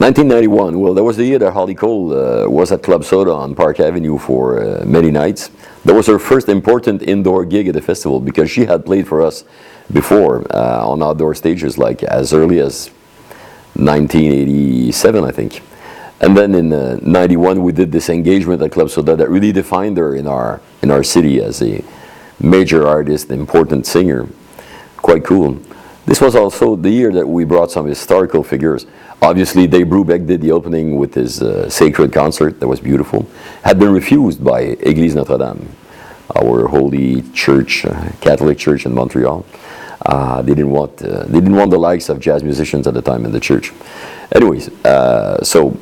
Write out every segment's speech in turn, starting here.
1991, well, that was the year that Holly Cole was at Club Soda on Park Avenue for many nights. That was her first important indoor gig at the festival because she had played for us before on outdoor stages, like as early as 1987, I think. And then in '91, we did this engagement at Club Soda that really defined her in our city as a major artist, important singer. Quite cool. This was also the year that we brought some historical figures. Obviously, Dave Brubeck did the opening with his sacred concert. That was beautiful. Had been refused by Église Notre-Dame, our holy church, Catholic church in Montreal. They didn't want the likes of jazz musicians at the time in the church. Anyways, so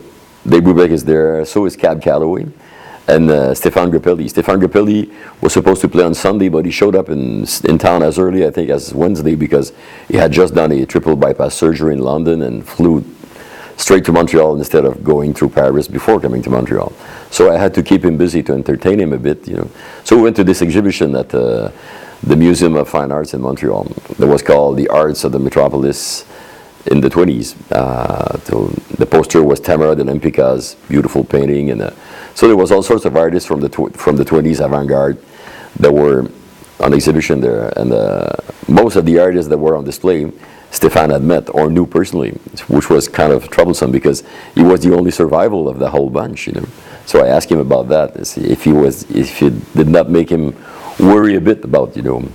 Dave Brubeck is there. So is Cab Calloway. And Stéphane Grappelli. Stéphane Grappelli was supposed to play on Sunday, but he showed up in town as early, I think, as Wednesday because he had just done a triple bypass surgery in London and flew straight to Montreal instead of going through Paris before coming to Montreal. So I had to keep him busy to entertain him a bit, you know. So we went to this exhibition at the Museum of Fine Arts in Montreal that was called The Arts of the Metropolis in the 20s. So the poster was Tamara de Lempica's beautiful painting, and so there was all sorts of artists from the 20s avant-garde that were on exhibition there, and most of the artists that were on display, Stéphane had met or knew personally, which was kind of troublesome because he was the only survival of the whole bunch, you know. So I asked him about that, if it did not make him worry a bit about, you know,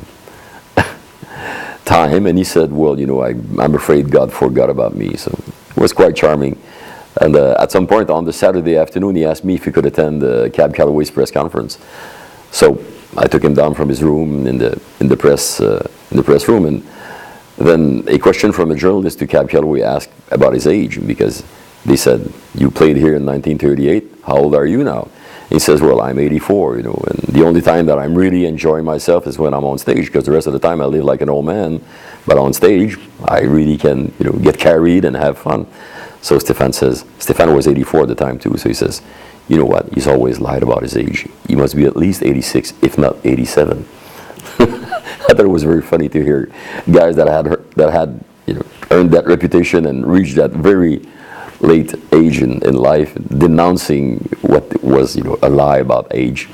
time, and he said, well, you know, I'm afraid God forgot about me. So it was quite charming. And at some point on the Saturday afternoon, he asked me if he could attend Cab Calloway's press conference. So I took him down from his room in the press room, and then a question from a journalist to Cab Calloway asked about his age, because they said, you played here in 1938, how old are you now? He says, well, I'm 84, you know, and the only time that I'm really enjoying myself is when I'm on stage, because the rest of the time I live like an old man, but on stage, I really can, you know, get carried and have fun. So Stéphane was 84 at the time too, so he says, you know what, he's always lied about his age. He must be at least 86, if not 87. I thought it was very funny to hear guys that had you know, earned that reputation and reached that very late age in life denouncing what was, you know, a lie about age.